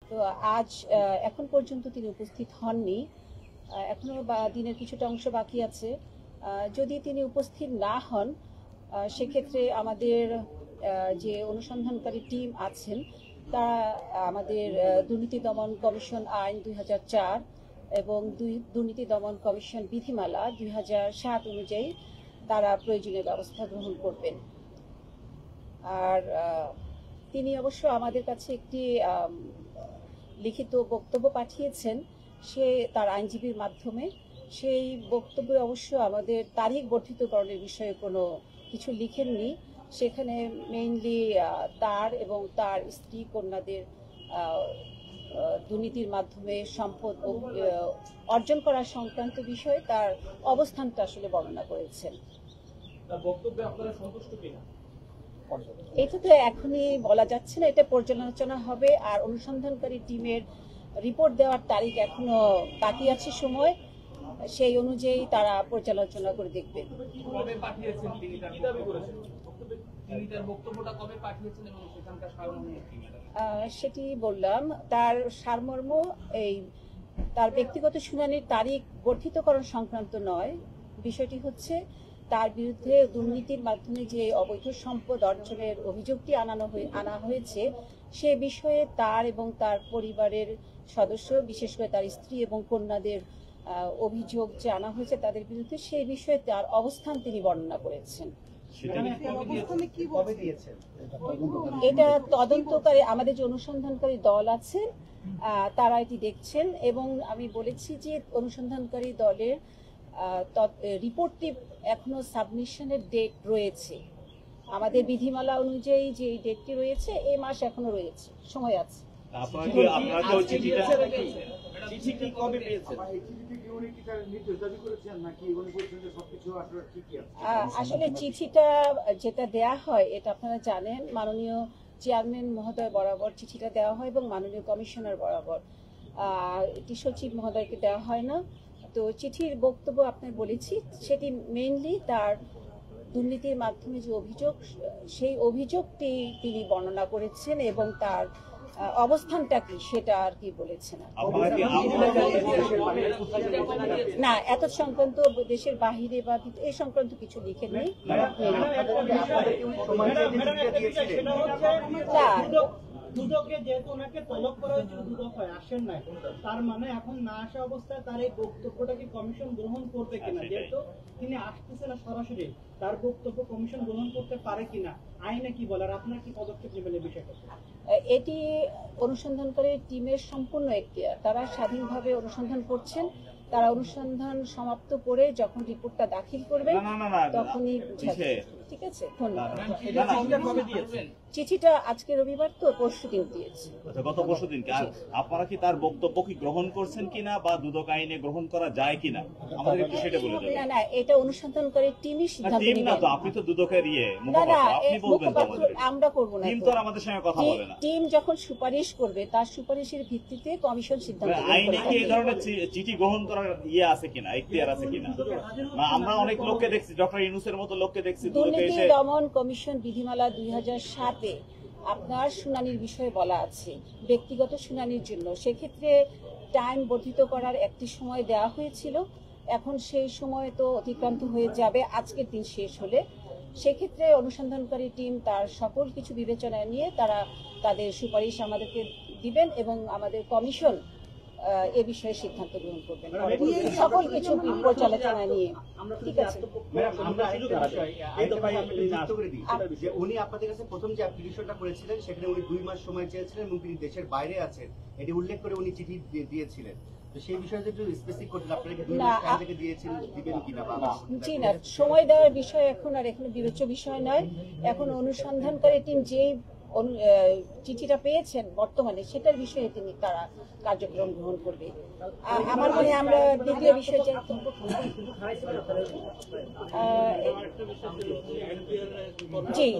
তো আজ এখন পর্যন্ত তিনি উপস্থিত হননি। এখনো দিনের কিছুটা অংশ বাকি আছে। যদি তিনি উপস্থিত না হন সেক্ষেত্রে আমাদের যে অনুসন্ধানকারী টিম আছেন তারা আমাদের দুর্নীতি দমন কমিশন আইন 2004 এবং দুর্নীতি দমন কমিশন বিধিমালা 2007 অনুযায়ী তারা প্রয়োজনীয় ব্যবস্থা গ্রহণ করবেন। আর তিনি অবশ্য আমাদের কাছে একটি লিখিত বক্তব্য পাঠিয়েছেন সে তার আইনজীবীর মাধ্যমে। সেই বক্তব্যে অবশ্য আমাদের তারিখ বর্ধিতকরণের বিষয়ে কোনো কিছু লিখেননি। সেখানে মেইনলি তার এবং তার স্ত্রী কন্যাদের দুর্নীতির মাধ্যমে সম্পদ অর্জন করা সংক্রান্ত বিষয়ে তার অবস্থানটা আসলে বর্ণনা করেছেন। এটা তো এখনই বলা যাচ্ছে না, এটা পর্যালোচনা হবে। আর অনুসন্ধানকারী টিমের রিপোর্ট দেওয়ার তারিখ এখনো বাকি আছে সময়, সেই অনুযায়ী তারা পর্যালোচনা করে দেখবেন। সেটি বললাম, তার সারমর্ম এই তার ব্যক্তিগত শুনানির তারিখ বর্ধিতকরণ সংক্রান্ত নয়। বিষয়টি হচ্ছে তার বিরুদ্ধে দুর্নীতির মাধ্যমে যে অবৈধ সম্পদ অর্জনের অভিযোগটি আনা হয়েছে সে বিষয়ে তার এবং তার পরিবারের সদস্য, বিশেষ করে তার স্ত্রী এবং কন্যাদের অভিযোগ যে আনা হয়েছে তাদের বিরুদ্ধে, সেই বিষয়ে তার অবস্থান তিনি বর্ণনা করেছেন। এটা তদন্তকারী আমাদের যে অনুসন্ধানকারী দল আছে তারা এটি দেখছেন, এবং আমি বলেছি যে অনুসন্ধানকারী দলের রিপোর্টটি এখনো সাবমিশনের ডেট রয়েছে। আমাদের বিধিমালা অনুযায়ী যে ডেটটি রয়েছে এই মাস এখনো রয়েছে, সময় আছে। আসলে চিঠিটা যেটা দেয়া হয় এটা আপনারা জানেন, মাননীয় চেয়ারম্যান মহোদয় বরাবর চিঠিটা দেওয়া হয় এবং মাননীয় কমিশনার বরাবর, এটি সচিব মহোদয়কে দেওয়া হয় না। তো চিঠির বক্তব্য আপনার বলেছি, সেটি মেইনলি তার দুর্নীতির মাধ্যমে যে অভিযোগ সেই অভিযোগটি তিনি বর্ণনা করেছেন এবং তার অবস্থানটা কি সেটা আর কি বলেছেন না। এত সংক্রান্ত দেশের বাহিরে বা এই সংক্রান্ত কিছু লিখে নেই। দুদকে যেহেতু ওনাকে তলব করা হয়েছিল, দুদক আসেন নাই, তার মানে এখন না আসা অবস্থায় তার এই বক্তব্যটাকে কমিশন গ্রহণ করবে কিনা, যেহেতু তিনি আসতেছে না সরাসরি, তার বক্তব্য কমিশন গ্রহণ করতে পারে কিনা, আইনে কি বলার, আপনার কি পদক্ষেপ নেবেন এই বিষয়টা? এটি অনুসন্ধানকারী টিমের সম্পূর্ণ এখতিয়ার, তারা স্বাধীনভাবে অনুসন্ধান করছেন। তারা অনুসন্ধান সমাপ্ত করে যখন রিপোর্টটা দাখিল করবে তখনই। ঠিক আছে, ধন্যবাদ। চিঠিটা আজকে রবিবার তো পরশুদিন দিয়েছে। গত পরশুদিন। আপনারা কি তার বক্তব্য কি গ্রহণ করছেন কিনা বা দুদক আইনে গ্রহণ করা যায় কিনা আমাদের একটু সেটা বলে দেবেন। না না, এটা অনুসন্ধানকারী টিমই সিদ্ধান্ত নেবে। না তো আপনি তো দুদকের মুখপাত্র, আপনি বলবেন তো আমাদের। আমরা করব না, টিম তো আমাদের সঙ্গে কথা বলে না। টিম যখন সুপারিশ করবে তার সুপারিশের ভিত্তিতে কমিশন সিদ্ধান্ত নেবে। আইনে কি এই ধরনের চিঠি গ্রহণ করার আছে কিনা, এখতিয়ার আছে কিনা? আমরা অনেক লোককে দেখছি, ডক্টর ইউনূসের মতো লোককে দেখছি দুর্নীতি দমন কমিশন বিধিমালা 2007-এ আপনার শুনানির বিষয়ে বলা আছে ব্যক্তিগত শুনানির জন্য। সেক্ষেত্রে টাইম বর্ধিত করার একটি সময় দেওয়া হয়েছিল, এখন সেই সময় তো অতিক্রান্ত হয়ে যাবে আজকের দিন শেষ হলে। সেক্ষেত্রে অনুসন্ধানকারী টিম তার সকল কিছু বিবেচনায় নিয়ে তারা তাদের সুপারিশ আমাদেরকে দিবেন এবং আমাদের কমিশন এ বিষয়ে সিদ্ধান্ত গ্রহণ করবেন সকল কিছু পর্যালোচনা নিয়ে। ঠিক আছে, উনি আপনাদের কাছে প্রথম যে অ্যাপ্লিকেশনটা করেছিলেন সেখানে উনি 2 মাস সময় চেয়েছিলেন এবং তিনি দেশের বাইরে আছেন এটি উল্লেখ করে উনি চিঠি দিয়েছিলেন। তো সেই বিষয়ে একটু স্পেসিফিক করতে আপনারা কি 2 মাস টাইম থেকে দিয়েছিলেন, দিবেন কিনা? জি না, সময় দেওয়ার বিষয় এখন আর এখনো বিবেচ্য বিষয় নয়। এখন অনুসন্ধানকারী টিম যে চিঠিটা পেয়েছেন বর্তমানে সেটার বিষয়ে তারা কার্যক্রম গ্রহণ করবে। আমার মনে হয় আমরা দ্বিতীয় বিষয়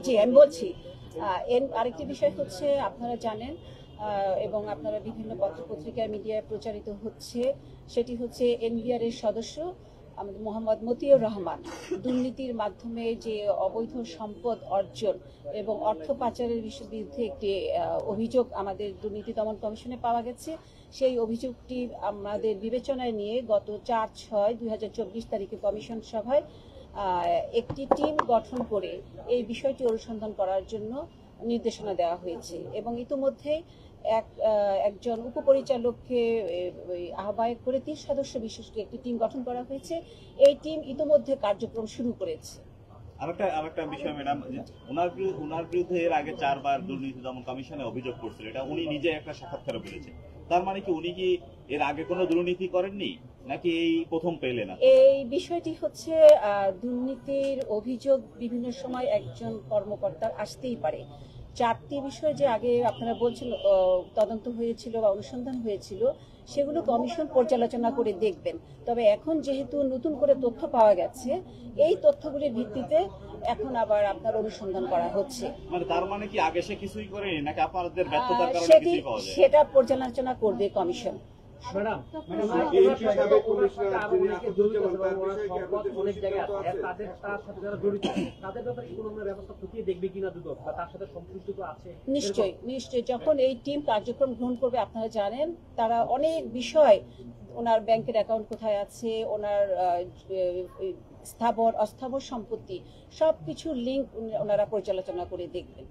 জি আমি বলছি। আরেকটি বিষয় হচ্ছে আপনারা জানেন এবং আপনারা বিভিন্ন পত্রপত্রিকা মিডিয়ায় প্রচারিত হচ্ছে, সেটি হচ্ছে এনবিআর এর সদস্য আমাদের মোহাম্মদ মতিউর রহমান দুর্নীতির মাধ্যমে যে অবৈধ সম্পদ অর্জন এবং অর্থ পাচারের বিরুদ্ধে একটি অভিযোগ আমাদের দুর্নীতি দমন কমিশনে পাওয়া গেছে। সেই অভিযোগটি আমাদের বিবেচনায় নিয়ে গত 4/6/2024 তারিখে কমিশন সভায় একটি টিম গঠন করে এই বিষয়টি অনুসন্ধান করার জন্য নির্দেশনা দেওয়া হয়েছে এবং ইতিমধ্যে একজন উপপরিচালককে আহ্বায়ক করে 30 সদস্য বিশিষ্ট একটি টিম গঠন করা হয়েছে। এই টিম ইতিমধ্যে কার্যক্রম শুরু করেছে। আরেকটা বিষয় ম্যাডাম, ওনার বিরুদ্ধে এর আগে 4 বার দুর্নীতি দমন কমিশনে অভিযোগ করছিল, এটা উনি নিজে একটা সাক্ষাৎকারে বলেছেন। তার মানে কি উনি কি এর আগে কোনো দুর্নীতি করেননি নাকি এই প্রথম পেলেন? এই বিষয়টি হচ্ছে দুর্নীতির অভিযোগ বিভিন্ন সময় একজন কর্মকর্তার আসতেই পারে। 4টি বিষয় যে আগে আপনারা বলছেন তদন্ত হয়েছিল বা অনুসন্ধান হয়েছিল, সেগুলো কমিশন পর্যালোচনা করে দেখবেন। তবে এখন যেহেতু নতুন করে তথ্য পাওয়া গেছে, এই তথ্যগুলির ভিত্তিতে এখন আবার আপনার অনুসন্ধান করা হচ্ছে। মানে তার মানে কি আগে সে কিছুই করেনি নাকি আপনাদের ব্যর্থতার কারণে কিছুই পাওয়া যায়? সেটা পর্যালোচনা করবে কমিশন। ম্যাডাম নিশ্চয়ই যখন এই টিম কার্যক্রম গ্রহণ করবে, আপনারা জানেন তারা অনেক বিষয়, ওনার ব্যাংকের অ্যাকাউন্ট কোথায় আছে, ওনার স্থাবর অস্থাবর সম্পত্তি, সবকিছু লিঙ্ক ওনারা পর্যালোচনা করে দেখবেন।